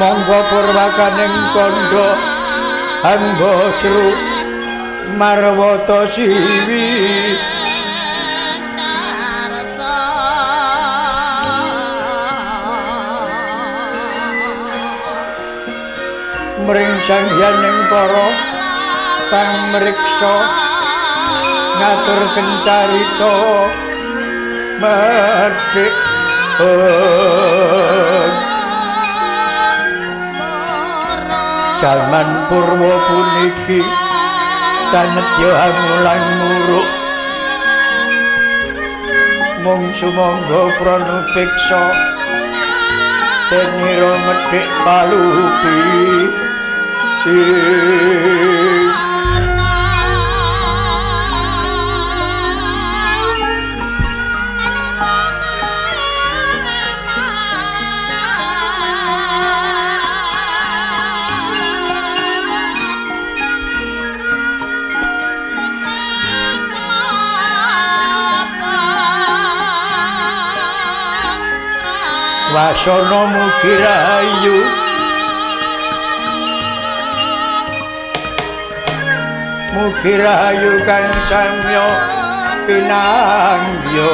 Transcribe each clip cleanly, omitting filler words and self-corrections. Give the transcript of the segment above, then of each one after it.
sumangga purwakaning kandha angga sru marwata siwi mring sangyaning para pamriksa ngatur kencarita medhik jaman purwa puniki tanedya amulan muruk mung sumangga pranupiksa tenira medhik palupi wasana mugi rahayu mugi rahayu kang samya pinanggya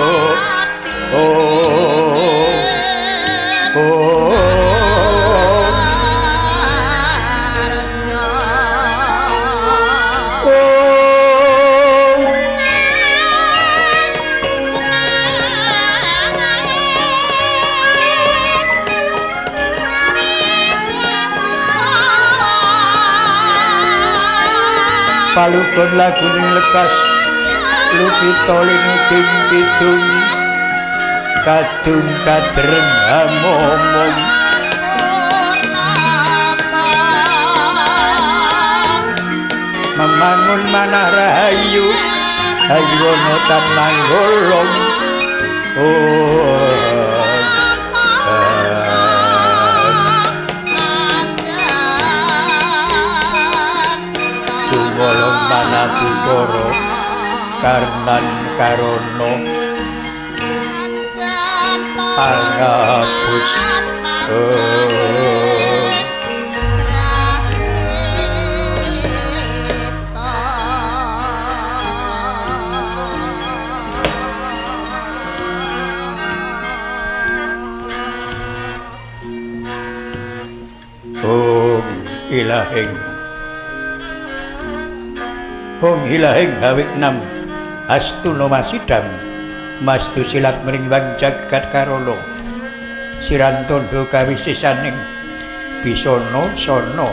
palugon laguning lekas lukita linuding kidung kadung kadreng amomong memangun manah rahayu haywana tan manggolong Wolong manadukara karnan karono pangabus ilahing hawiknam astuna masidam mastu silat mringwang jagat karana sirantandha kawisisaning bisana sana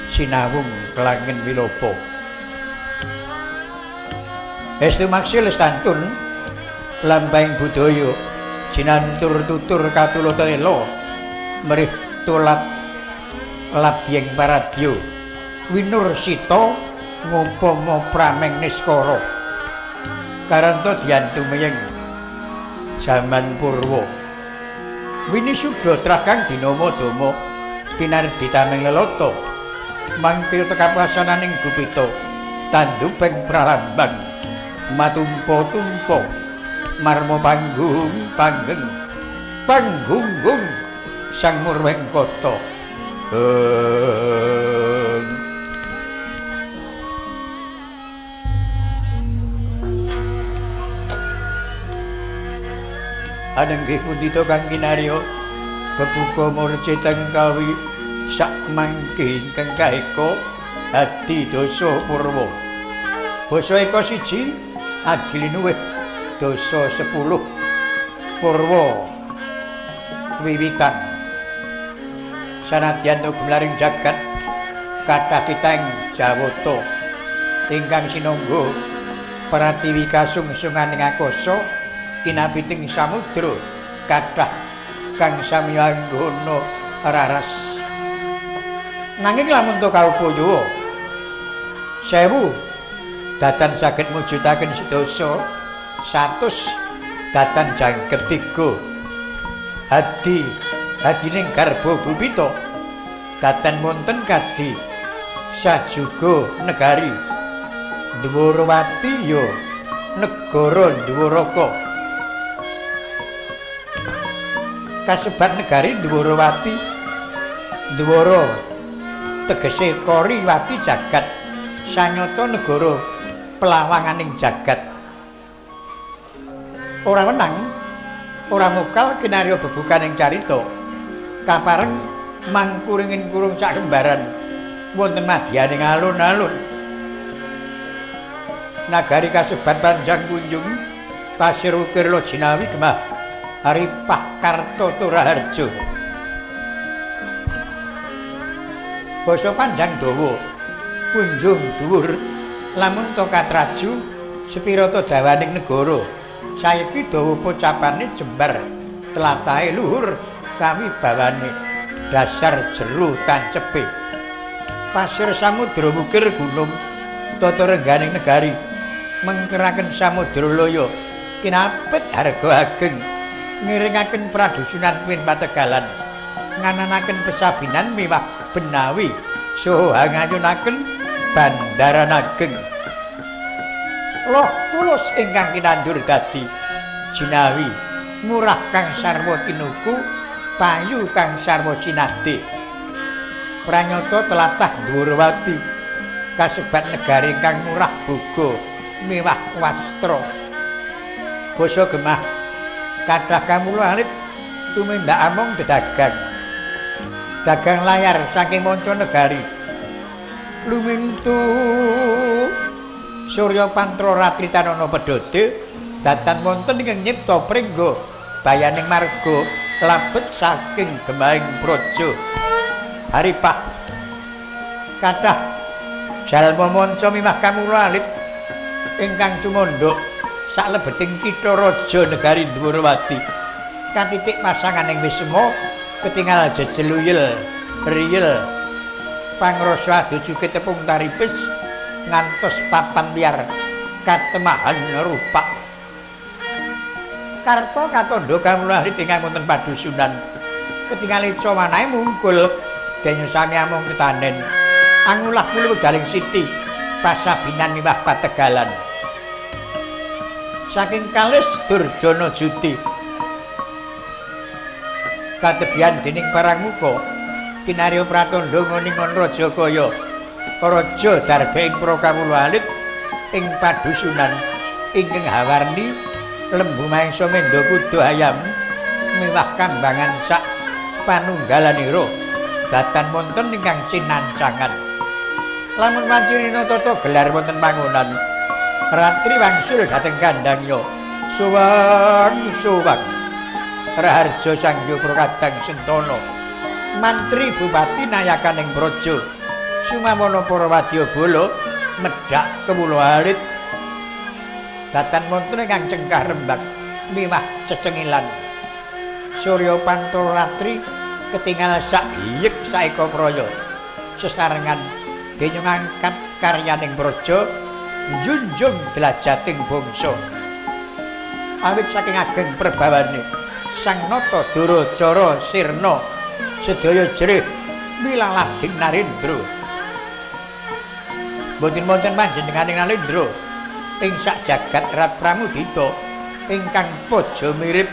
sinawung kelangin wilapa estu maksil stantun lambang budaya jinantur tutur katulata ela mrih tulat ladyeng paradya winursita ngumpama prameng niskara karanta diyantu meyeng jaman purwa wini suda trakang dinama dama pinardhi tameng lelata mangke tekapasananing gupita tanduping pralambang matumpa-tumpa marma panggung panggunggung sang murweng kata anenggih pundhita kang kinarya bebuka murciteng kawi sak mangke ingkang kaeka adi dosa purwa basa eka siji adiluwih dosa 10 purwa wiwitan sanadyan gumlaring jagat kathah kiteng jawata ingkang sinangga pratiwi kasungsunganing akasa kinabiting samudra kathah kang sami anggana raras nanging lamun to kaupaya 1000 datan saged mujudaken sedasa 100 datan jangkep 3 hadining garba gupita datan wonten kadi sajuga negari Dwarawati ya negara Dwaraka kasebat negari Dwarawati Dwara tegese koriwati jagat sanyata negara pelawanganing jagat. Ora menang, ora mokal kinarya bebukaning carita. Kapareng mangkuringin kurung cak kembaran wonten madyaning alun-alun. Nagari kasebat panjang kunjung pasir ukir Jinawi Gemah Haripah Karto Toraharjo. Basa panjang dawa kunjung dhuwur lamun to katraju sepira to dawaning negara. Saiki dawa pocapane jembar tlatahé luhur kawibawane dasar jero tancepe. Pasir samudra wukir gunung tata rengganing negari mengkeraken samudra loya kinapet harga ageng ngiringaken pradusunan Pin Pategalan ngananaken pesabinan miwah benawi saha ngayunaken bandaran ageng. Loh tulus ingkang kinandur dadi jinawi murah kang sarwa tinuku payu kang sarwa sinade. Pranyata tlatah Dwarawati kasebat negari kang murah boga mewah wastra. Basa Gemah kathah kamula alit tumindak amung dedagang. Dagang layar saking manca negari. Lumintu Surya Pantra Ratri Tanana Pedhode datan wonten ingkang nyipta pringga bayaning marga labet saking Gemahing Praja. Haripah kathah jalma manca mimah kamula alit ingkang cumandha saklebeting kitha raja negari Dwarawati katitik pasanganing wisma ketingal jejeluyel riyel pangrasa adujuke tepung taripis ngantos papan liar katemahan rupak. Karta katandha kamula alit ingkang wonten padusunan ketingali cawanahe mungkul denyo sami amung ketanen angulah kula wekdaling siti pasabinan miwah Pategalan. Saking kalis Durjana Juti katebian dening Parangmuka kinarya pratandha ngoningon Rajakaya Raja Darbe ing Prakawula alit ing padusunan ingkang hawarni lembu maengsa mendha kuda ayam miwah kambangan sak panunggalanira datan wonten ingkang cinancangan. Lamun wancirina tata gelar wonten panggonan ratri wangsul dhateng kandhangnya suwang Raharja Sangya Prakadang Sentana mantri bupati nayakaning praja sumamana para wadyabala medhak kemula alit datan wonten ingkang cengkah rembag miwah cecengilan. Surya Pantra Ratri ketingal sak hiyek saeka praya sesarengan denya ngangkat karyaning praja njunjung dlajating bangsa. Awit saking ageng perbawane Sang Nata Duracara sirna sedaya jerih wilalading Narendra. Boten-boten panjenenganing Narendra ing sak jagat Rat Pramudita ingkang paja mirip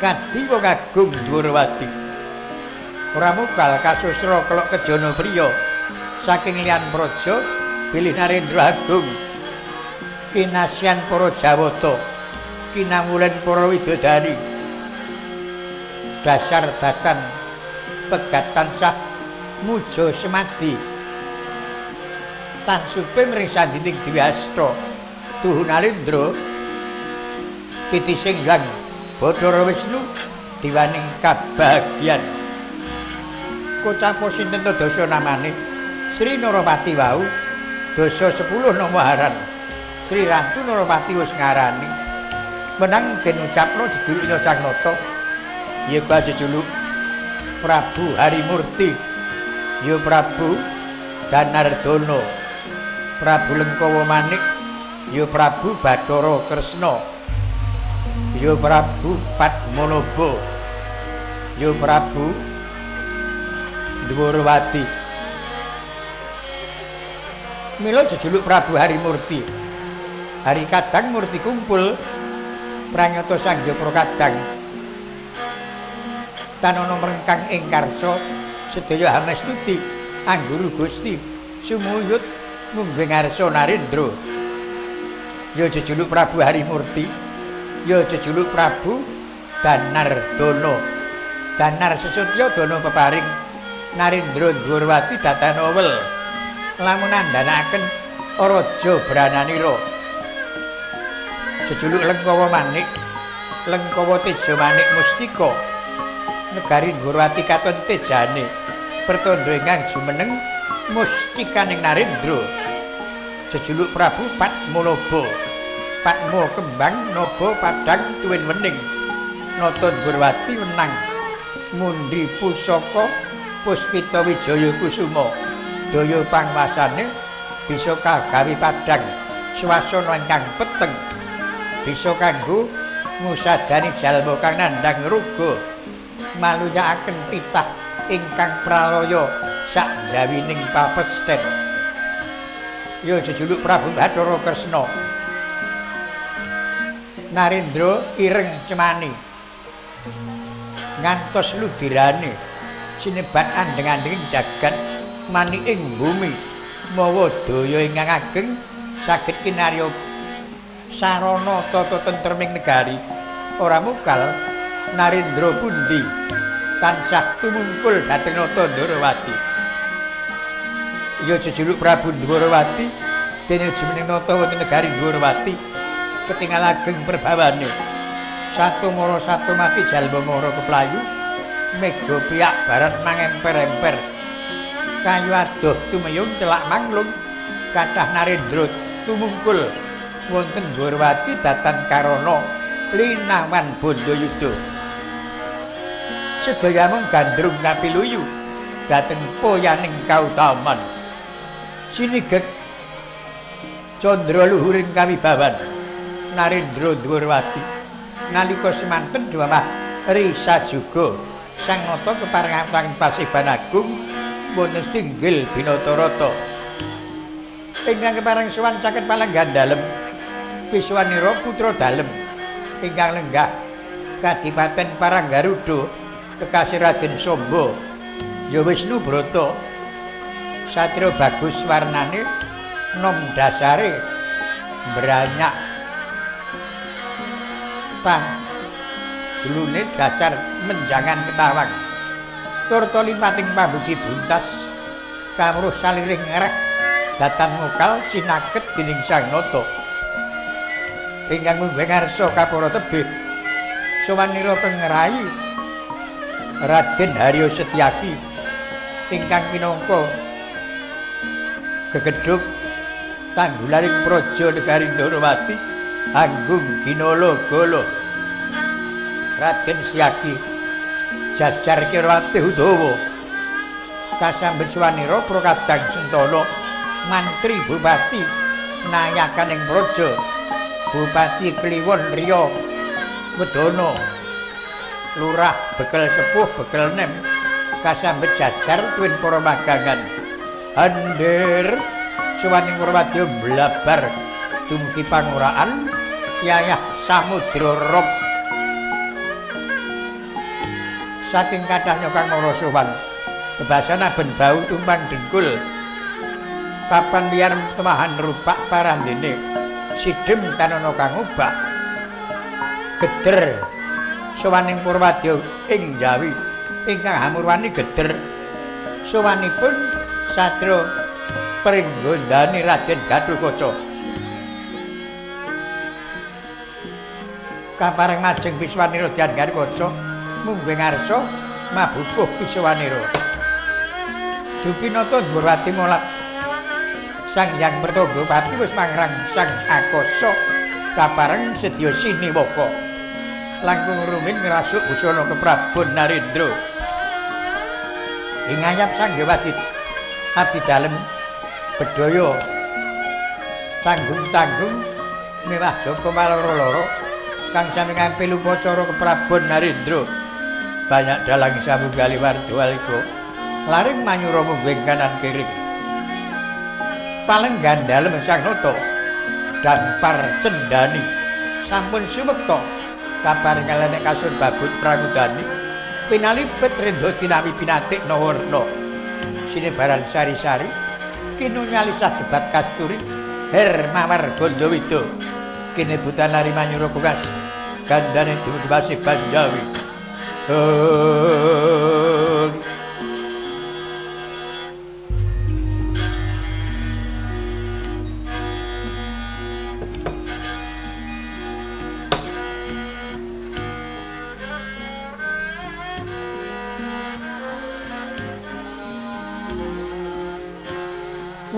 kadi wong agung Dwarawati. Ora mokal kasusra kelok kejana priya saking liyan praja bilih Narendra agung kinasian para Jawata kinawulen para widodari dasar datan pegatan sah muja semadi tan supe mring sandining Dewi Hasta tuhu Narendra titising Hyang Bathara Wisnu diwaning kabagyan. Kocapa sinten to dasa namane Sri Narapati wau dasa 10 nama haran Sri Ratu Narapati wis ngarani menang den ucapno jejulukna Sang Nata ya kuwi jejuluk Prabu Harimurti ya Prabu Danardana Prabu Lengkawa Manik ya Prabu Bathara Kresna ya Prabu Padmanaba ya Prabu Dwarawati. Mila jejuluk Prabu Harimurti. Hari kadang murti kumpul pranyata Sangya Prakadang tanana mrengkang ing karsa sedaya hamestuti angguru Gusti sumuyut mungguing ngarsa Narendra. Ya jejuluk Prabu Harimurti, ya jejuluk Prabu Danardana. Danar Sesotya dana peparing Narendra Dwarawati datanowel lamun andhanaken Raja Brananira. Jejuluk Lengkawa Manik, Lengkawa Teja Manik Mustika. Negari Dwarawati katon tejane pertanda ingkang jumeneng mustikaning Narendra. Jejuluk Prabu Padmanaba. Padma kembang naba padhang tuwin wening. Nata Dwarawati wenang mundhi pusaka Puspita Wijaya Kusuma. Daya pangwasane bisa kagawe padhang swasana ingkang peteng. Bisa kanggo ngusadani jalma kang nandhang ruga. Maluyakaken titah ingkang pralaya sak jawining papesten. Ya jejuluk Prabu Bathara Kresna. Narendra ireng cemani ngantos ludirane sinebat andheng-andhenging jagat mani ing bumi mawa daya ingkang ageng saged kinarya sarana tata tentreming negari. Ora mukal Narendra pundi tansah tumungkul dhateng nata Dwarawati. Ya jejuluk Prabu Dwarawati dene jumeneng nata wonten negari Dwarawati ketingal ageng perbawane. Satu mara satu mati jalma mara keplayu mega piyak barat mangemper-emper kayu adoh tumeyung celak manglung kathah Narendra tumungkul wonten Dwarawati datan karana linawan Bandayuda. Sedaya mung gandrung kapiluyu dhateng poyaning kautaman sinigek candra luhuring kawibawan Narendra Dwarawati nalika semanten dawah risa juga sang nata keparengaken pasiban agung wonten Stinggil Binatarata ingkang kepareng sowan caket palenggan dalem Wiswanira putra dalem ingkang lenggah Kadipaten Paranggaruda kekasih Raden Samba ya Wisnu Brata satria bagus warnane nom dasare branyak dulune dasar menjangan ketawang turta limpating pambudi buntas kawruh saliring ngereh datan mukal cinaket dening sang nata ingkang mungguing ngarsa kapara tebih sawanira kengerai Raden Haryo Setyaki ingkang minangka gegedhug tanggularing praja negari Dwarawati Anggung Ginala-gala. Raden Setyaki jajar Kirawati Udawa kasambet swanira Prakadang Sentana mantri bupati nayakaning praja Bupati Kliwon Riya Wedana Lurah Bekel Sepuh Bekel Nem kasambet jajar tuwin para magangan Hander sawaning Prawadya blabar dumugi panguraan Yayah Samudra Rob saking kathah nyokang mara sowan bebasan aben bau tumpang dengkul papan wiyar temahan rupak parandene sidhem tanana kang obak geder sowaning Purwadya ing Jawi ingkang hamurwani geder sowanipun Satria Pringgondani Raden Gatotkaca kapareng majeng Wiswanira Raden Gatotkaca mungguing ngarsa mabukuh Wiswanira Dupinata Dwarawati molat Sang Hyang Pertanggapati wis mangrangsang akasa kapareng sedya siniwaka langkung rumin ngrasuk busana keprabon Narendra ing ngayap Sanggawati abdi dalem bedhaya tanggung-tanggung mewah Joko maloro-loro kang sami ngampil upacara keprabon Narendra banyak dalang samunggali warga laring manyura mungguing kanan kiri palenggan dalem sang nata dan parcendani sampun sumekta kaparing kalenek kasur babut pramudani pinalipet rendo dinami pinatik nawarna sinebaran sari-sari kinu nyali sajebat kasturi hermawar gondowida kene butan lari manyura kugas gandane dumugi basih banjawi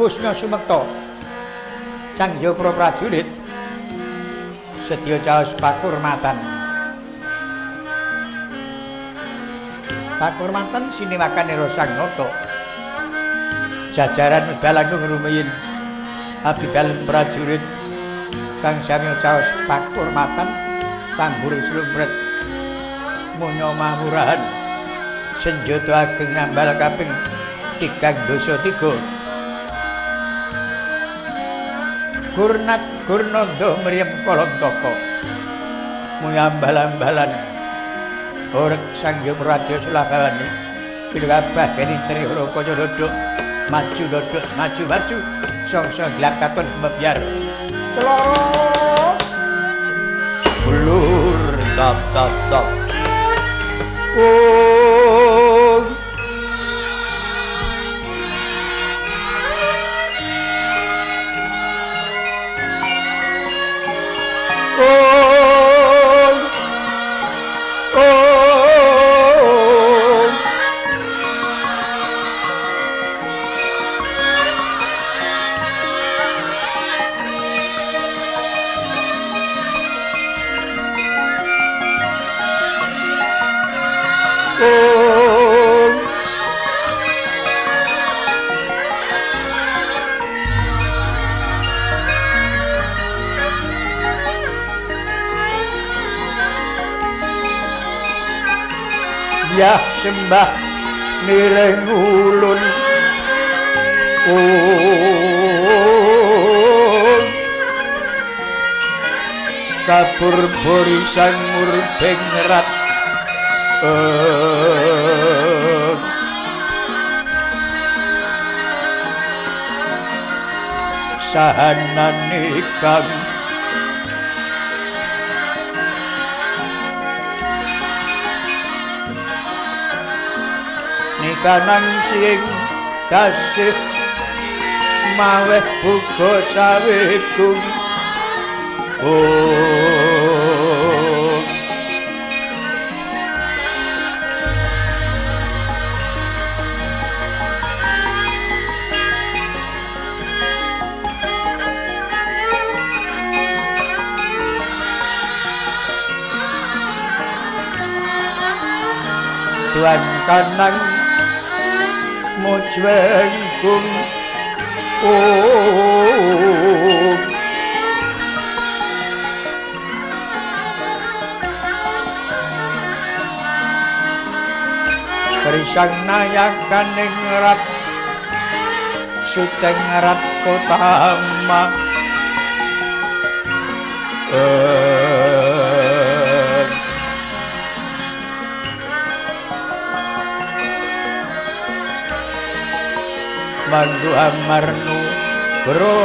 Wusna sumekta sang Yopra prajurit sedya caos pakurmatan. Pakurmatan sinewakanira sang nata. Jajaran medal langkung rumiyin abdal prajurit kang sami caos pakurmatan tambur slumpret munya mamurahan senjata ageng nambal kaping 3 Gurnat Gurnanda mriyem Kalantaka muyambal-ambalan orek sang Yopradya Sulabawani pilabah dening Trihara kaya dodok maju sangsa glak katon mebyar celana blur tap oh ya sembah nireng ulun kabur bori sang murbeng rat sahanane kang nikanan sing kasih maweh buka sawigung Tuan kanang mujwenggung Krisang nayakaning rat suteng rat kotama Manggu amarnu bro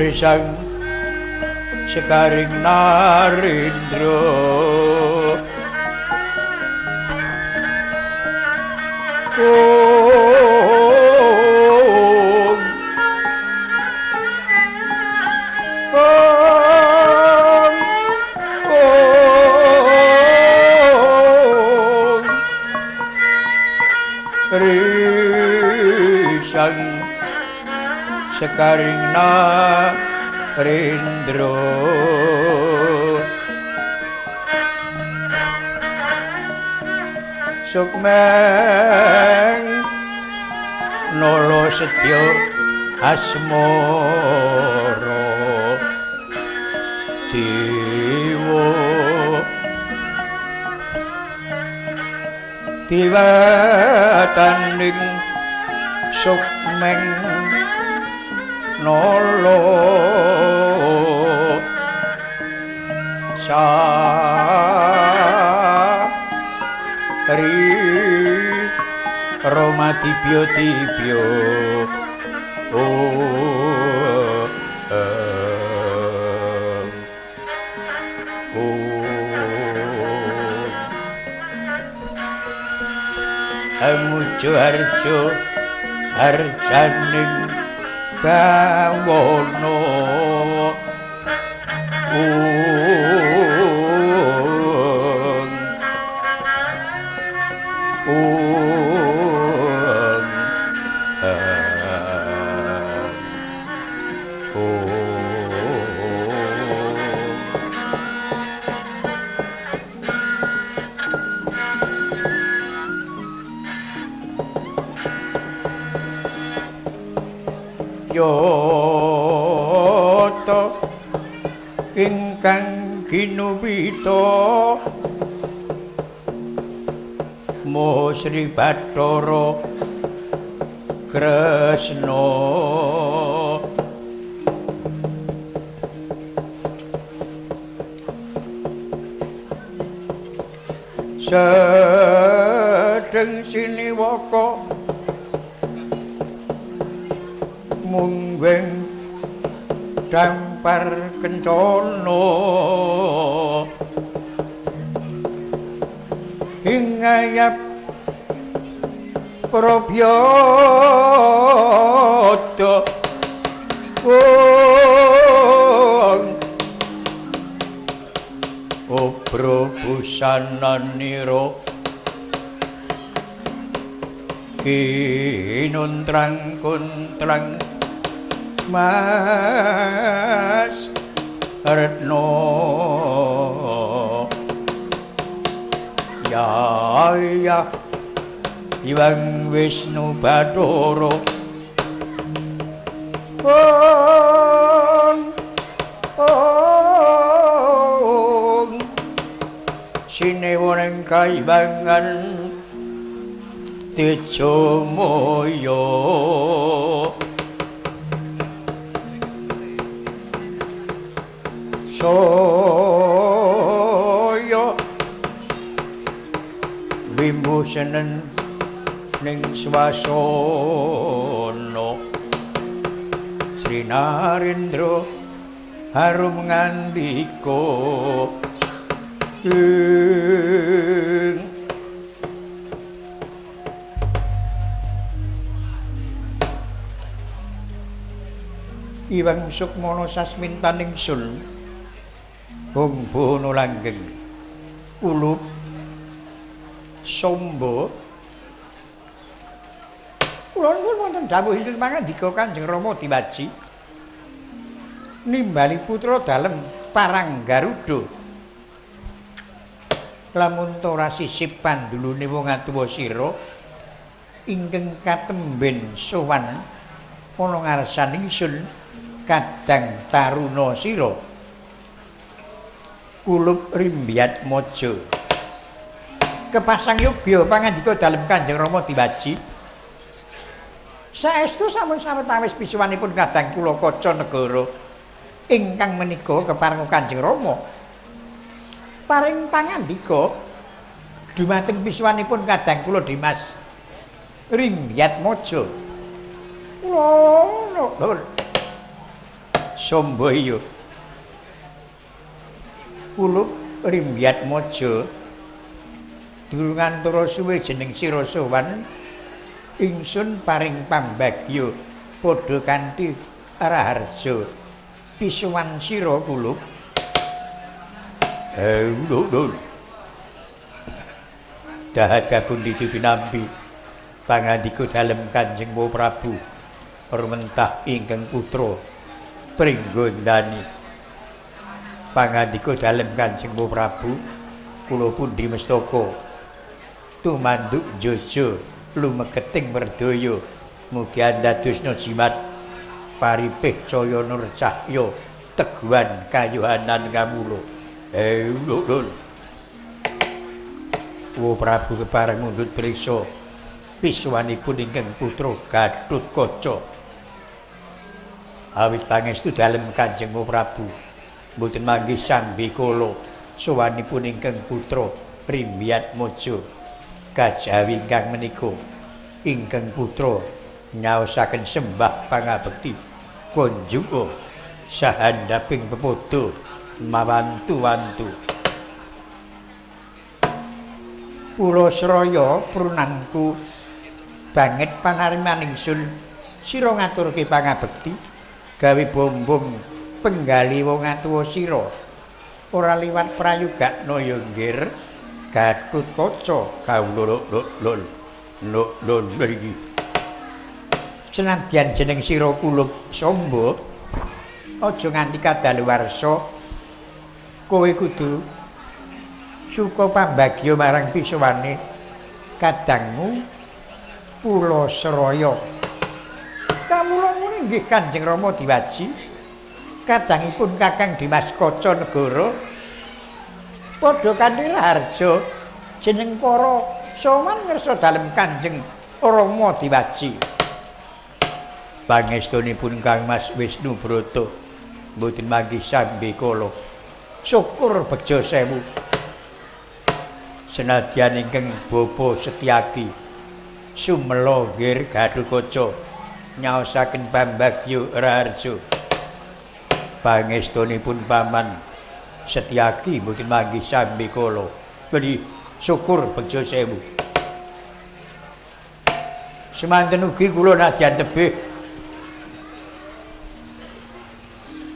Risang Sekaring Narendra Risang Sekaring Narendra Sukmeng Nolo Setyo Asmoro Dewa Tiwataning Sukmeng Nolo Sari Roma Tibyo Amujo Harjo Harjaning Bawono Yoto ingkang ginubita Moho Sri Bathara Kresna Sedeng siniwaka munggeng dampar kencana hingayap prabyata obro busananira kinuntrang kuntrang Mas Retno ya Iwang Wisnu Bathara sinewoning kaibangan Tejo Moyo Soyo Bimbusanen ning swasana Sri Narendra harum ngandika Iwang Sukmana sasmintaning sul Hong Bono langgeng ulup sombo kula nuwun wonten dawuh ingkang mangandika Kanjeng Rama diwaji nimbali putra dalem Parang Garuda lamun ora sisip pandulune wong atuwa sira ingkang katemben sowan ana ngarsaning ingsun kadang taruna sira kulup rimbyat mojo kepasang yogya pangandika dalem Kanjeng Rama diwaji saestu sampun sawetawis pisuwanipun kadang kula kaca negara ingkang menika keparenga Kanjeng Rama paring pangandika dumateng pisuwanipun kadang kula Dimas rimbyat mojo kula Somboyo Kulup Rimbyat Mojo durungan turu suwe jeneng sira sowan ingsun paring pambagya padha kanthi raharja pisuwan sira Kulup lho dahat kapundi pinampi pangandika dalem Kanjeng Prabu rumentah ingkang putra pringgondani pangandika dalem Kanjeng Prabu kula pundi mestaka tumanduk jojo lumeketing merdaya mugi andadosna jimat paripih caya nur cahya teguhan kayuhanan kamula lho Wo Prabu kepareng mundhut priksa pisuwanipun ingkang putra Gatotkaca awit pangestu dalem Kanjeng Prabu mboten manggih sambikala sowanipun ingkang putra Rimbyat Mojo kajawi ingkang menika ingkang putra nyaosaken sembah pangabekti konjuga sahandaping pepodo mawantu-wantu Pulo Sraya prunanku banget panariman ingsun sira ngaturke pangabekti gawe bombong penggali wong atuwa sira ora liwat prayogakna ya nggir Gatotkaca kawula lol iki senadyan jeneng sira Kulup Samba aja nganti kadaluwarsa kowe kudu suka pambagya marang pisuwane kadangmu Pulo Sraya kawula muni nggih Kanjeng Rama diwaji kadangipun Kakang Dimas Kaca Negara padha kanthi raharja jeneng para sowan ngersa dalem Kanjeng Rama diwaji pangestunipun Kang Mas Wisnu Brata mboten manggih sambikala syukur bejo sewu senadyan ingkang Bapa Setyaki sumela nggir Gatotkaca nyaosaken pambagya raharja pangestunipun Paman Setyaki mboten manggih sambikala beli syukur bejo sewu semanten ugi kula nadyan tebih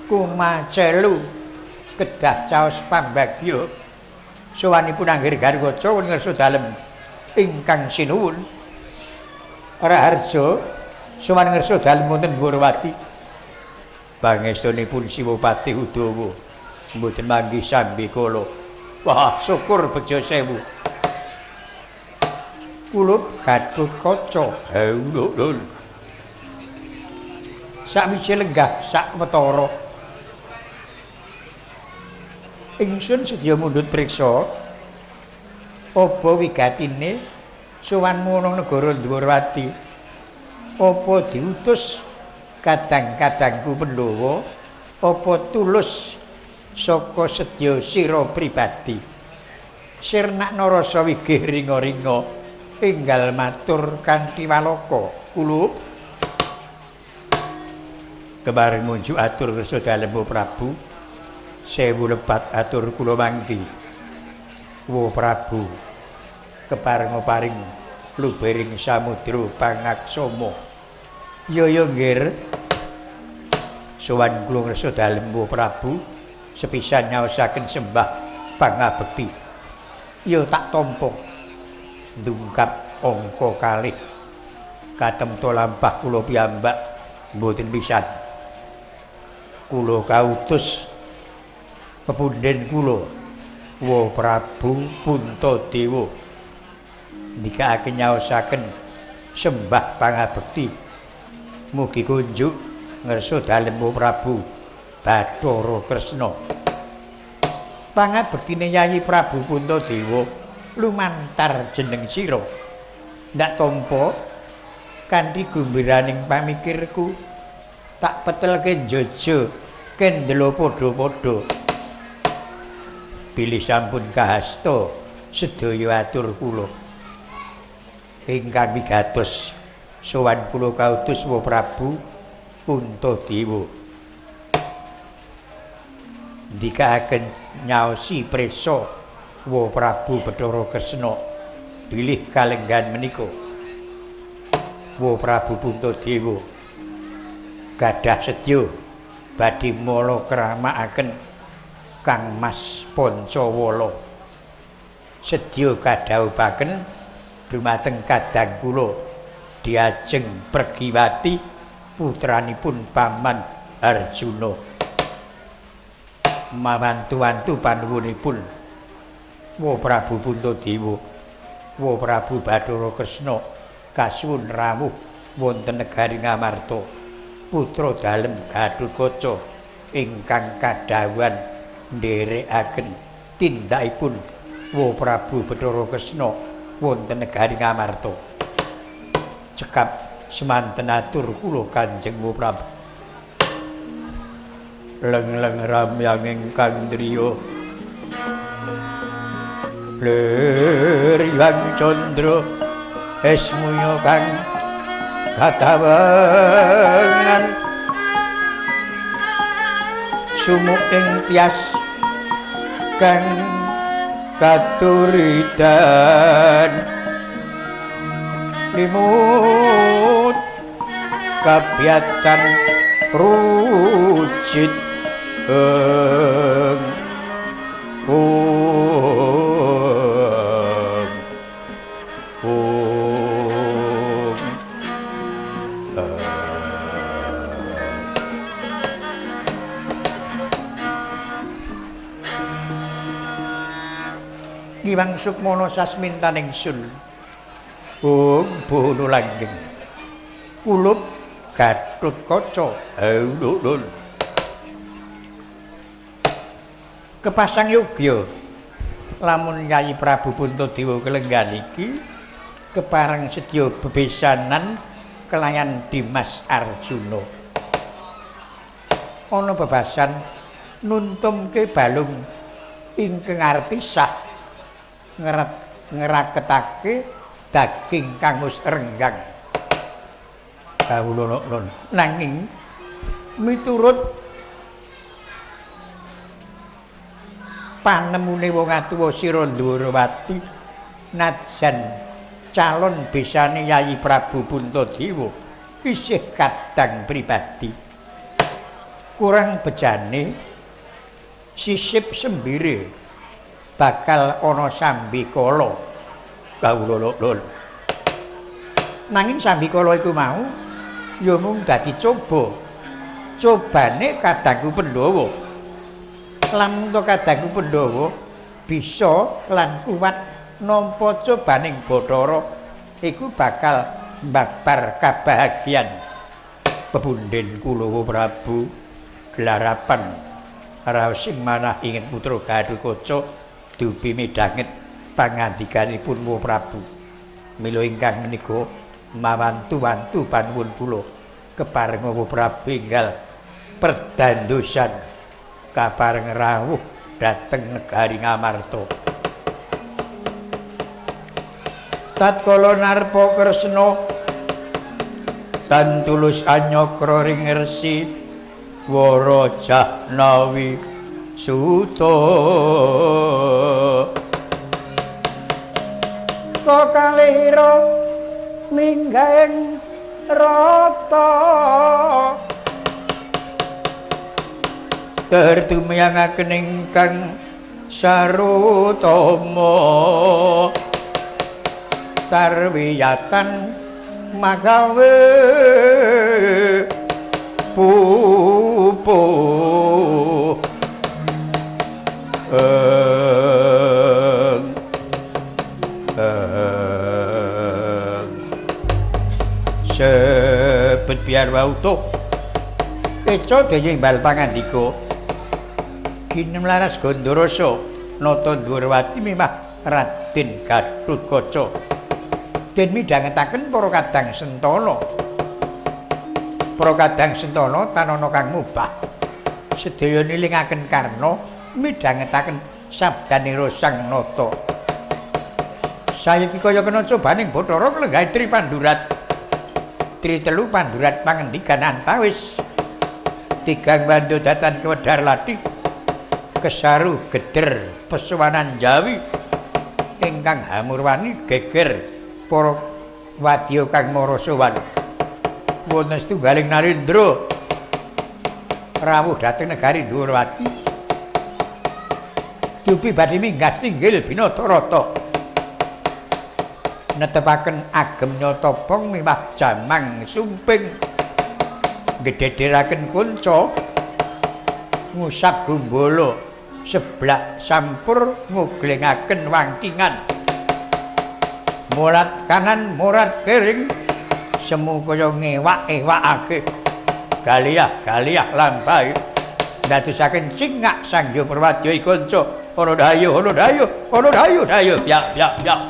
kumacelu kedah caos pambagya sowanipun anggir Gatotkaca ngersa dalem ingkang sinuwun raharja sowan ngersa dalem wonten Dwarawati pangestunipun Siwapati Udawa mboten manggih sambikala wah syukur bejo sewu Kulup Gatotkaca lho sakwise lenggah sakwetara ingsun sedya mundhut priksa apa wigatine sowan menawa negara Dwarawati apa diutus kadang-kadangku Pandhawa apa tulus saka sedya sira pribadi sirnakna rasa wigih ringa-ringa enggal matur kanthi walaka Kulup kebareng munjuk atur kersa dalem Prabu sewu lebat atur kula mangki Wo Prabu kepareng paring lubering samudra pangaksama ya nggir sowan kula ngersa dalem Wo Prabu sepisan nyaosaken sembah pangabekti ya tak tampa ndungkap angka kalih katemto lampah kula piyambak mboten pisan kula kautus pepunden kula Wo Prabu Puntadewa ndikake nyaosaken sembah pangabekti mugi kunjuk ngersa dalem Wo Prabu Bathara Kresna pangabektine Yayi Prabu Puntadewa lumantar jeneng sira ndak tampa kanthi gumbiraning pamikirku tak petelke jojo kendelo padha-padha bilih sampun kahasta sedaya atur kula ingkang wigatos sowan kula kautus Wo Prabu Puntadewa ndikaaken nyaosi prisa Wa Prabu Bathara Kresna bilih kalenggan menika Wa Prabu Puntadewa gadah sedya badhe mala kramakaken Kang Mas Pancawala sedya kadhawuhaken dumateng kadang kula diajeng Pergiwati putranipun Paman Arjuna mawantu-wantu panuwunipun Wa Prabu Puntadewa Wa Prabu Bathara Kresna kasuwun rawuh wonten negari Ngamarta putra dalem Gatotkaca ingkang kadhawuhan nderekaken tindakipun Wa Prabu Bathara Kresna wonten negari Ngamarta cekap semanten atur kula Kanjeng Wa Prabu leng-leng ramyang ingkang driya Leriwang Candra esmuya kang katawengan sumuk ing tias kang katuridan limut kabiatan rujit Ngiwang Sukmana sasmintaning sul bono langgeng kulup Gatotkaca lulul kepasang yogya lamun Yayi Prabu Puntadewa kelenggan iki kepareng sedya bebesanan kelayan Dimas Arjuna ana bebasan nuntumke balung ingkang arep pisah ngeraketake daging kang wis renggang kawula nun nanging miturut panemune wong atuwa Sira Ndwarawati najan calon besane Yayi Prabu Puntadewa isih kadang pribadi kurang bejane sisip sembire bakal ana sambikala kawula lul nanging sambikala iku mau ya mung dadi cobane kadangku Pandhawa lamun to kadangku Pandhawa bisa lan kuat nampa cobaning Bathara iku bakal mbabar kabahagiaan pepunden kula Prabu gelarapan raos sing manah ingin putra Gatotkaca dupi midhanget pangandikanipun Wa Prabu mila ingkang menika mawantu-wantu panuwun kula kepareng Wa Prabu enggal perdandosan kapareng rawuh dhateng negari Ngamarta tatkala narpa Kresna tan tulus anyakra ring Resi Wara Jahnawi Suta kakalihira minggaing rata tertumiyangaken ingkang sarutama tarwiyatan magawe pupuh sebet biar wautuh eco dene mbal pangandika kinem laras Gandharasa nata Ndwarawati mimah Raden Gatotkaca den midhangetaken para kadang sentana tanana kang mubah sedaya nilingaken karna midhangetaken sabdanira sang nata sayeti kaya kena cobaning Bathara lenggah Tri Pandurat Tri telu Pandurat pangendikan antawis tigang bandha datan kewedhar lathi kesaru geder pesuwanan Jawi ingkang hamurwani geger para wadya kang mara sowan wonten setunggaling narendra rawuh dhateng negari Ndhuwurwati dupi badhe minggat singgil Binatarata netepaken agem nyata pong miwah jamang sumping gedhedheraken kunca ngusap gumbala seblak sampur nguglengaken wangkingan murat kanan murat kering semu kaya ngewak-ewakake galiah-galiah lampahe ndadosaken cingak sangya perwadya kanca ana dayu ana dayu ana dayu dayu yak yak yak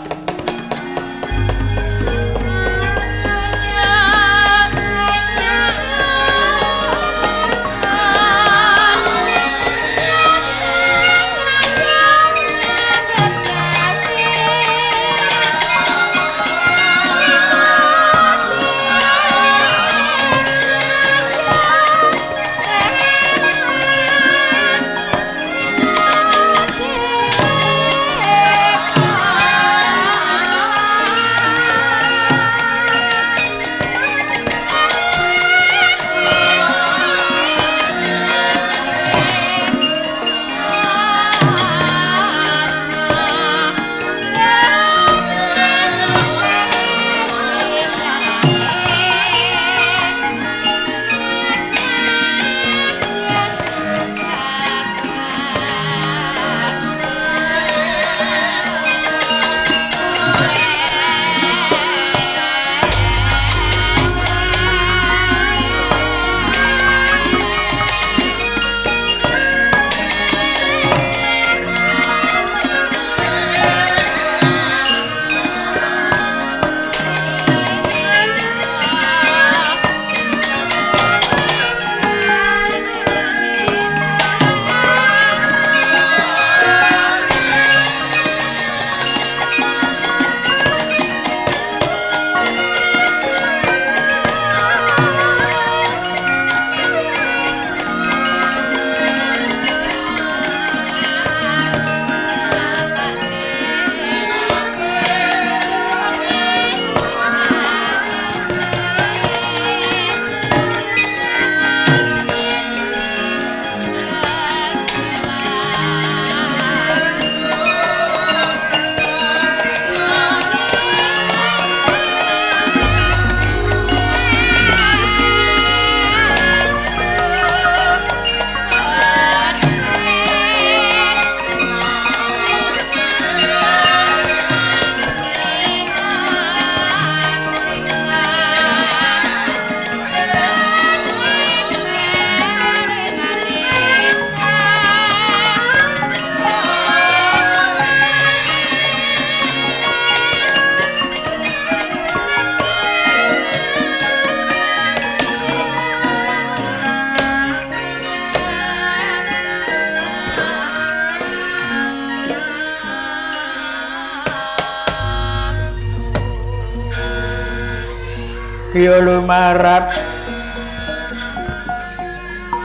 Kiya lumarap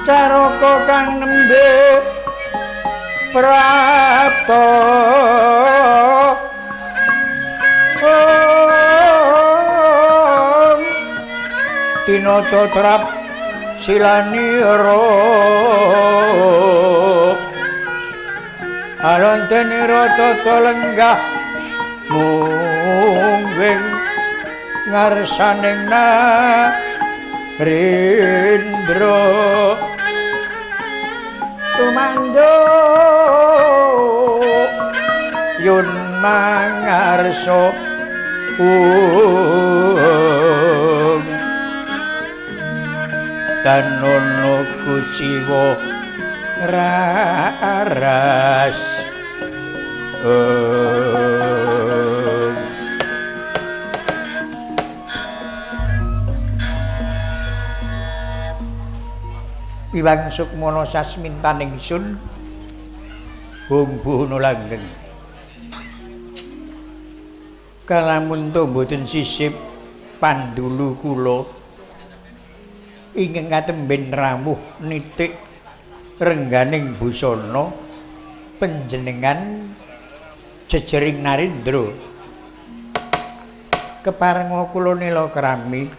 caraka kang nembe prapta tinata trap silanira alontenira tata lenggah mungging ngarsaning narendra tumandha yun mangarsa tanono kuciwa raras Iwang Sukmana sasmintaning sun bumbuhna langgeng kalamun to mboten sisip pandulu kula ingkang katemben rawuh nitik rengganing busana panjenengan jejering Narendra keparenga kula nila krami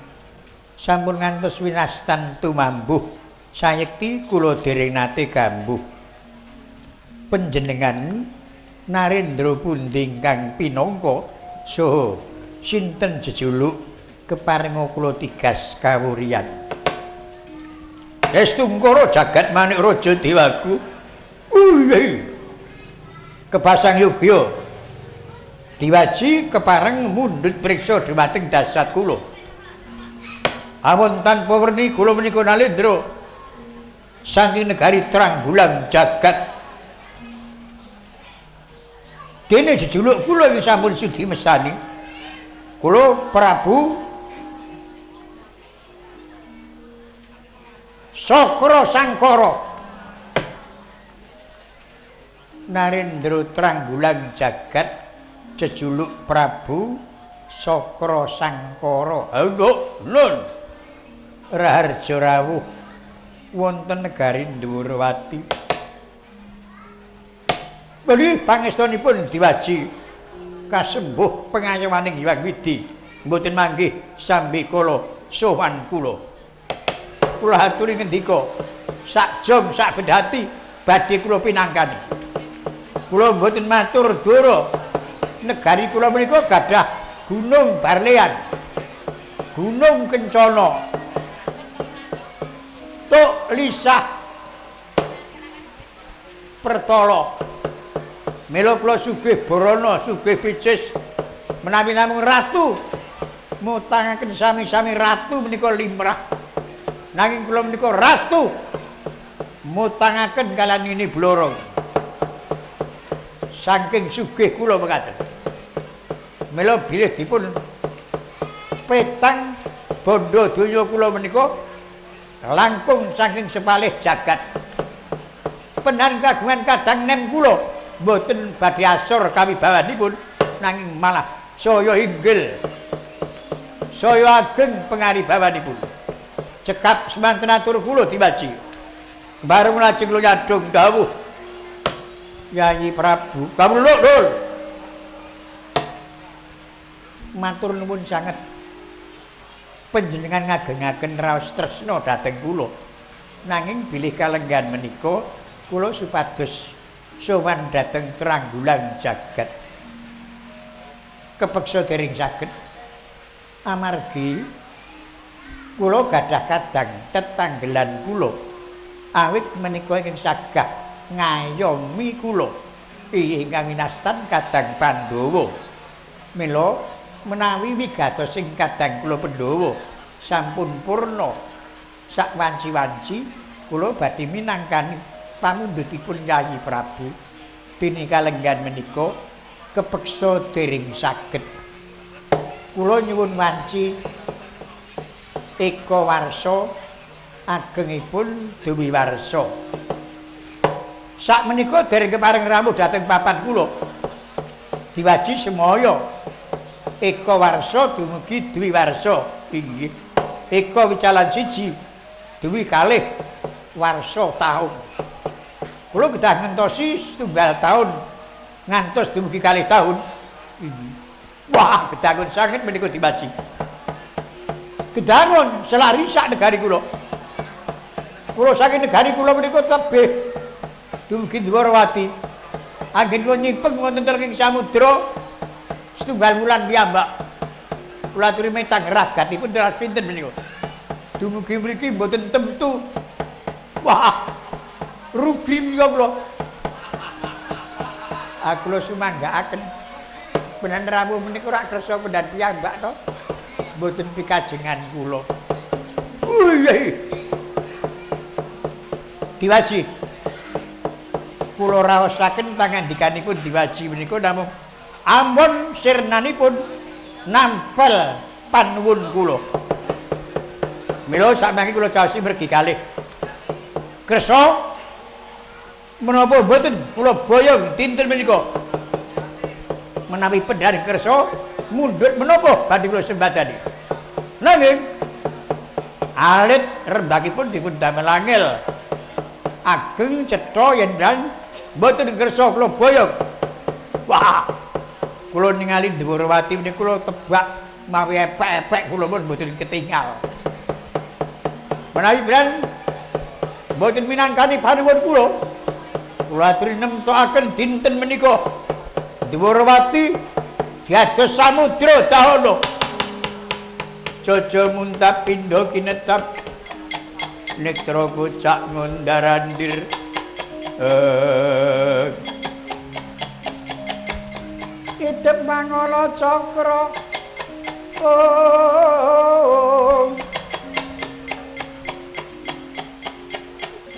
sampun ngantos winastan tumambuh sayekti kula dereng nate gambuh panjenengan Narendra pundi ingkang pinangka saha sinten jejuluk keparenga kula tigas kawuriyan Estungkara jagat manik raja dewaku kebasang yogya diwaji kepareng mundhut priksa dhumateng dasat kula amun tanpa werni kula menika Narendra saking negari Tranggulang jagat dene jejuluk kula iki sampun sudi mestani kula Prabu Sakra Sangkara Narendra Tranggulang jagat jejuluk Prabu Sakra Sangkara nun Raharja rawuh wonten negari Ndhuwurwati beli pangestunipun diwaji kasembuh pengayomaning Hyang Widi mboten manggih sambi kala sowan kula aturi ngendika sak jong sak bedhati badhe kula pinangkani kula mboten matur dora negari kula menika gadah Gunung Barlean Gunung Kencana Tuk Lisah Pertala mila kula sugih Barana sugih Picis menawi namung ratu mutangaken sami-sami ratu menika limrah nanging kula menika ratu mutangaken kaliyan ini blorong saking sugih kula mekaten mila bilih dipun petang bondo donya kula menika langkung saking sepalih jagat penan kagungan kadang nem kula mboten badhe asor kawibawanipun nanging malah saya inggil saya ageng pangaribawanipun cekap semanten atur kula diwaji bareng lajeng kula nyadong dawuh Yayi Prabu kawula lur matur nuwun sanget panjenengan ngagengaken raos tresna dhateng kula nanging bilih kalenggan menika kula supados sowan dhateng Tranggulang jagat kepeksa dereng saged amargi kula gadah kadang tetanggelan kula awit menika ingkang sagah ngayomi kula ingkang winastan kadang Pandhawa mila menawi wigatos sing kadang kula Pandhawa sampun purna sak wanci-wanci kula badhe minangkani pamundhutipun Yayi Prabu dene kalenggan menika kepeksa dereng saged kula nyuwun wanci Eka Warsa agengipun Dewi Warsa sak menika dereng kepareng rawuh dhateng papan kula diwaji semaya Eka Warsa dumugi Dewi Warsa inggih Eka wicalan siji Dewi kalih Warsa taun kula kedah ngentosi setunggal taun ngantos dumugi kalih taun wah kedangun sanget menika diwaji kedangun selari sak negari kula saking negari kula menika tebih dumugi Ndhuwurwati anggen kula nyipeng wonten telenging samudra setunggal wulan piyambak kula aturi metang ragatipun teras pinten menika dumugi mriki mboten temtu wah rugi menika kula kula sumanggaaken benan rawuh menika ora kersa pendan piyambak to mboten pikajengan kula diwaji kula raosaken pangandikanipun diwaji menika namung ampun sirnanipun nampel panuwun kula mila samangke kula caosi mergi kalih kersa menapa mboten kula boyong dinten menika menawi pendharing kersa mundhut menapa badhe kula sembadani nanging alit rembakipun dipun damel angel ageng cetha yen Mboten kersa kula boyong. Wah. Kula ningali Dwarawati menika kula tebak mawi epek-epek kula pun mboten ketinggal. Menawi piran mboten minangkani panuwun kula. Kula aturi nemtokaken dinten menika Dwarawati dados samudra dahana. Jaja muntap pindha kinetap netra kocak ngondarandir. Idep mangala cakra.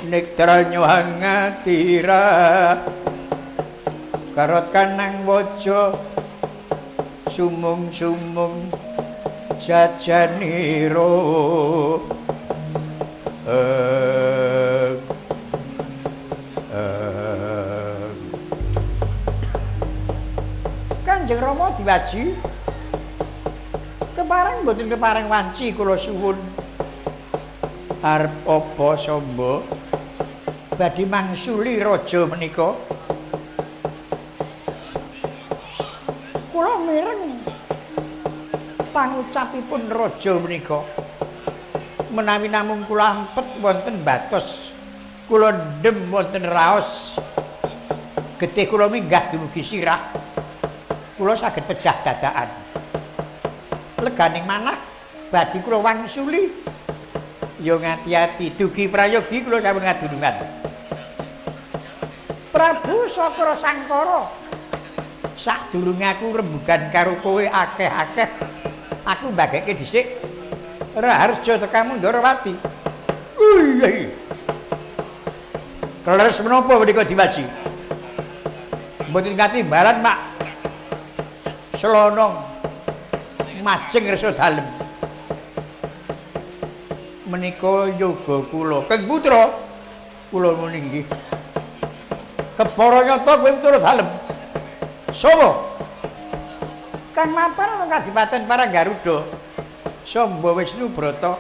Nektra nyohang ngatira karot kanang waja sumung-sumung jajaniro Kanjeng Rama diwaji kepareng mboten kepareng wanci kula suwun arep apa samba badhe mangsuli raja menika kula mireng pangucapipun raja menika menawi namung kula ampet wonten batos kula ndem wonten raos getih kula minggah dumugi sirah kula saged pejah dadakan leganing manah badhe kula wangsuli ya ngati-ati dugi prayogi kula sampun ngadunungan Prabu Sakara Sangkara sadurunge aku rembugan karo kowe akeh-akeh aku mbagekke dhisik Raharja tekamu Ndarawati. Iya. Kleres menapa menika diwaji? Mboten kati balan, Mak. Selonong majeng resa dalem. Menika yoga kula. Kang Putra, kula muni nggih. Kepara nyata kowe turut dalem. Sapa? Kang mapan ana Kadipaten Paranggaruda. Samba Wisnu Brata.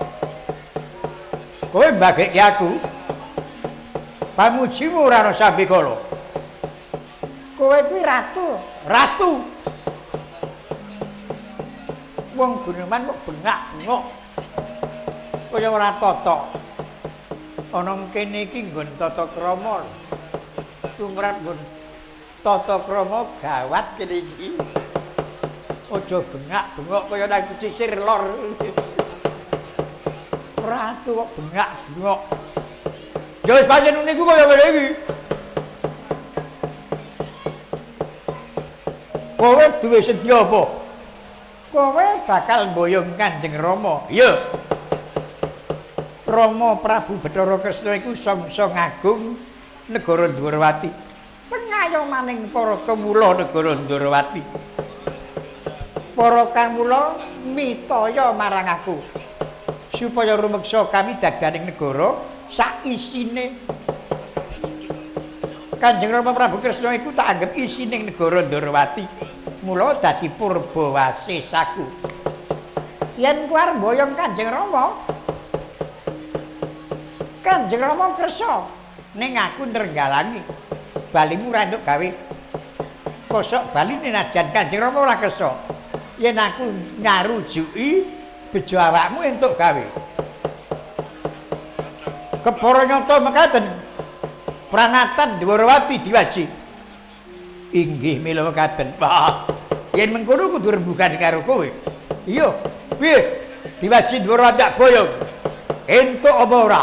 Kowe mbagekke aku. Pamujimu ora ana sambekala. Kowe kuwi ratu, ratu. Wong Guneman kok bengak-bengok. Kaya ora tata. Ana kene iki nggon tata krama. Tumrap nggon tata krama gawat kene iki. Aja bengak-bengok kaya nang pesisir lor. Ratu kok bengak-bengok. Ya wis pancen niku kaya ngene iki. Kowe duwe sedya apa? Kowe bakal mboyong Kanjeng Rama. Iya. Rama Prabu Bathara Kresna iku sangsa agung negara Ndarawati. Pengayomaning para kemula negara Ndarawati. Para kamula mitaya marang aku supaya rumeksa kami dadaning negara sak isine. Kanjeng Rama Prabu Kresna iku tak anggap isining negara Ndarawati. Mula dadi Purbawasisaku. Yen kuwi arep mboyong Kanjeng Rama, Kanjeng Rama kersa ning aku nrenggalangi. Balimu ora entuk gawe. Kosok baline najan Kanjeng Rama ora kersa. Yen aku ngarujuki bejo awakmu entuk gawe. Kepara nyata mekaten. Pranatan Ndarawati diwaji. Inggih mila mekaten. Wah, yen mengkono kudu rembugan karo kowe. Iya, piye? Diwaji Ndarawati tak boyong. Entuk apa ora?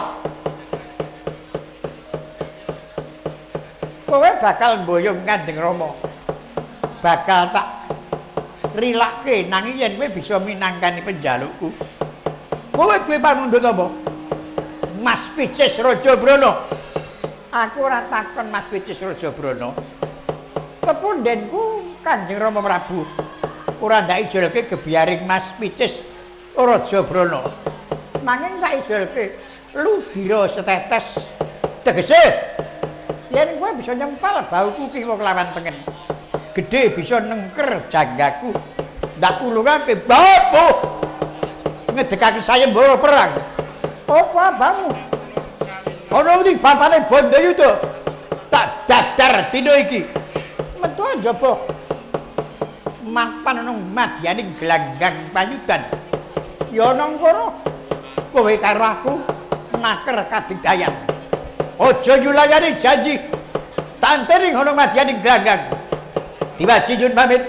Kowe bakal mboyong Kanjeng Rama. Bakal tak rilakke nanging yen kowe bisa minangkani penjalukku. Kowe duwe panundhut apa? Mas Picis Rajabrana. Aku ora takon Mas Picis Rajabrana. Pepundhenku Kanjeng Rama Prabu ora ndak ijolke gebiaring Mas Picis Rajabrana. Nanging tak ijolke ludira setetes. Tegese yen kowe bisa nyempal bauku kiwa kelawan tengen. Gedhe bisa nengker janggaku. Ndak ulungake bapo. Ngedekake sayembara perang. Apa bamu? Ana ndi bapane Bandayuda? Tak dadar dina iki metu njaba mapan nang madyaning glanggang panyudan. Ya nang kono kowe karo aku naker kadigdayan. Aja nyulayani janji. Tantering ana madyaning glanggang. Diwaji nyuwun pamit.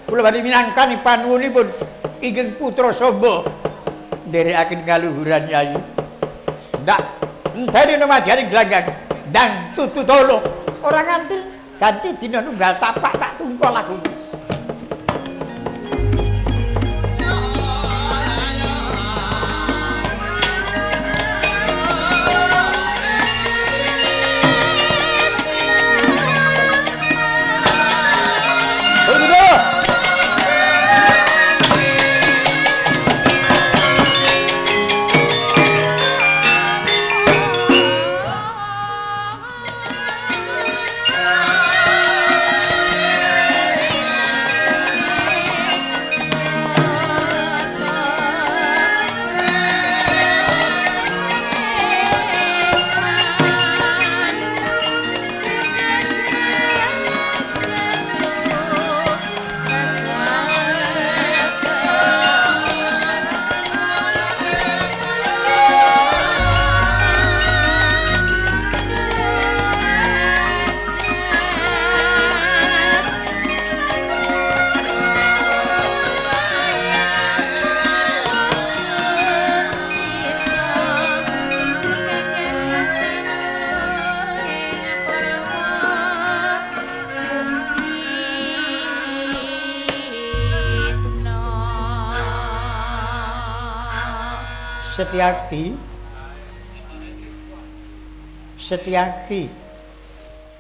Kula badhe minangkani panuwunipun inggih putra Samba nderekaken kaluhuran Yayi. Ndak enteni ana madyaning glanggang ndang tututolo. Ora nganti ganti dina nunggal tapak tak tungkol aku. Setyaki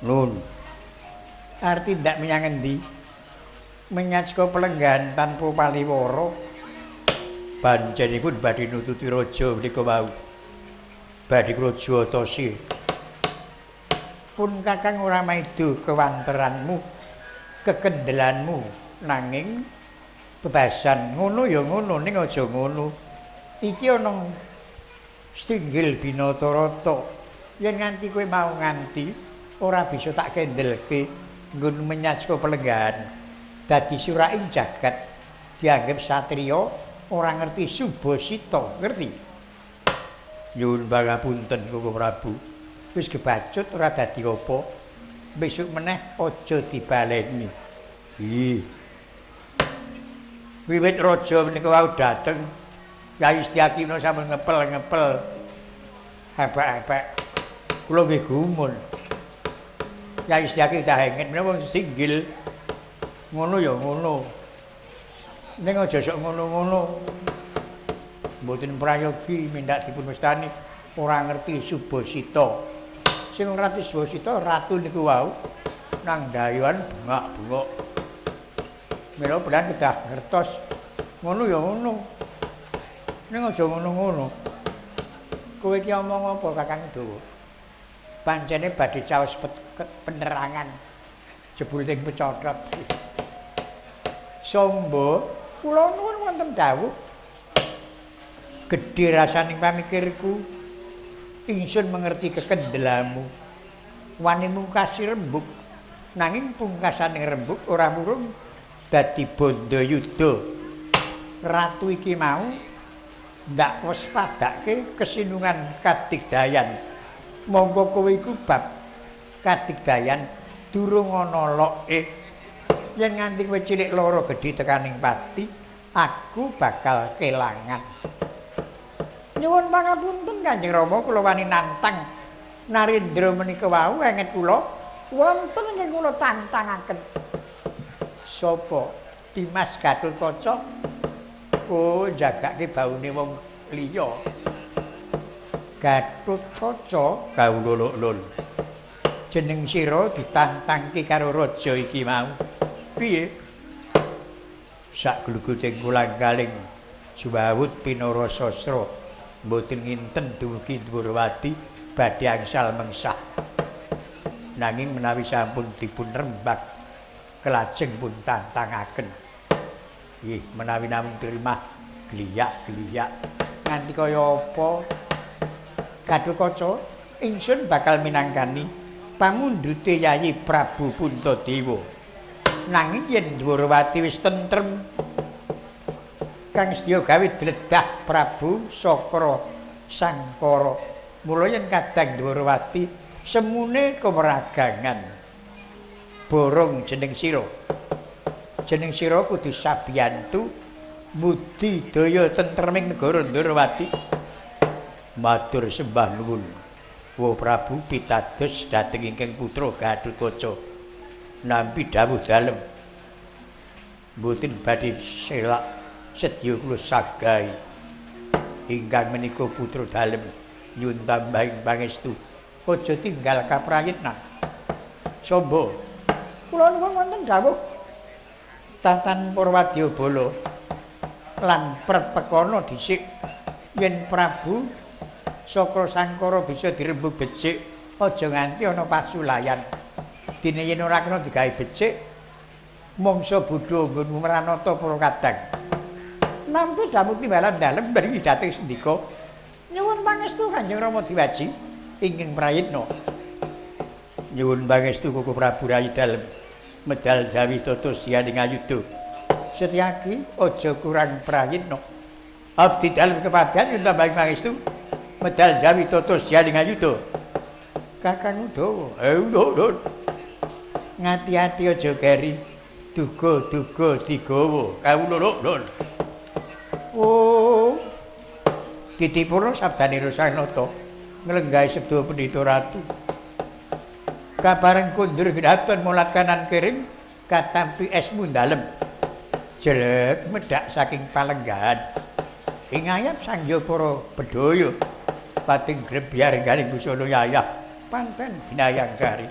nun arti ndak menyang endi menyang saka pelenggan tanpa paliwara panjenenganipun badhe nututi raja menika wau badhe raja Atasi pun kakang ora maido kewanteranmu kekendelanmu nanging bebasan ngono ya ngono ning aja ngono iki ana Stinggil Binatarata yen nganti kowe mau nganti ora bisa tak kendelke nggon menyang saka pelenggan dadi suraing jagat dianggep satriya ora ngerti Subasita ngerti nyuwun pangapunten Kakang Prabu wis kebacut ora dadi apa besok meneh aja dibaleni wiwit raja menika wau dateng Yayi Setyaki menika sampun ngepel-ngepel hebek-hebek kula nggih gumun. Yayi Setyaki tak henget menawa wong singgil. Ngono ya ngono. Ning aja sok ngono-ngono. Mboten prayogi mindak dipun mestani ora ngerti Subasita. Sing ngerti Subasita ratu niku wau nang dayuhan bengak-bengok. Mila belan kedah ngertos. Ngono ya ngono. Ning aja ngono-ngono. Kowe iki omong apa Kakang Dawa? Pancene badhe caos penerangan jebul ning pecotot. Samba, kula nuwun wonten dawuh. Gedhe rasaning pamikirku. Ingsun mengerti kekendelamu. Wani mungkasi rembug nanging pungkasaning rembug ora murung dadi bandayuda. Ratu iki mau ndak wis padake kesinungan kadigdayan. Monggo kowe iku bab kadigdayan durung ana loke. Yen nganti kowe cilik loro gedhe tekaning pati, aku bakal kelangan. Nyuwun pangapunten Kanjeng Rama, kula wani nantang Narendra menika wau enget kula wonten ing kula tantangaken. Sapa? Dimas Gatotkaca. Oh, jagake baune wong liya. Gatotkaca kawula-ulun. Jeneng sira ditantangke karo raja iki mau. Piye? Sak gluguting kulang-kaling Jumawut Pinarasastra mboten nginten dumugi Dwarawati badhe angsal mengsah. Nanging menawi sampun dipun rembag kelajeng pun tantangaken. Nggih, menawi namung terima gliyak-gliyak nganti kaya apa Gatotkaca ingsun bakal minangkani pamundhute Yayi Prabu Puntadewa. Nanging yen Dwarawati wis tentrem kang sedya gawe dledah Prabu Sakra Sangkara. Mula yen kadang Dwarawati semune kemeragangan borong jeneng sira. Jeneng sira kudu sabiyantu mudi daya tentreming negara Dwarawati. Matur sembah nuwun. Wa Prabu pitados dhateng ingkang putra Gatotkaca nampi dawuh dalem. Mboten badhe selak sedya kula sagahi. Ingkang menika putra dalem nyuwun tambahing pangestu. Aja tinggal kaprayitnan. Samba kula nuwun wonten dawuh Tatan Purwadyabala lan perpekana dhisik yen Prabu Sakra Sangkara bisa dirembug becik aja nganti ana pasulayan. Dene yen ora kena digawe becik mangsa bodho nggonmu Maranata para kadang. Nampi damuk timbalan dalem mriki dhateng sendika nyuwun pangestu Kanjeng Rama Diwaji ingkang prayitna. Nyuwun pangestu Koko Prabu Rayi dalem medal jawi tata siyaning ayuda. Setyaki aja kurang prayitna. Abdi dalem kepadatan yen tambahi pangestu medal jawi tata siyaning ayuda. Kakang Udawa, lho. Ngati-ati aja keri. Duga-duga digawa. Kawula lho. Oh. Kitipurna sabdane Rasanata nglenggahi sabda Pendhita Ratu. Kabareng kundur bidhaton mulat kanan kiring katampi esmu dalem. Jelek medhak saking palenggahan. Ing ayap sangya para bedhaya pating grebyar garing busana yayah panten binayang kari.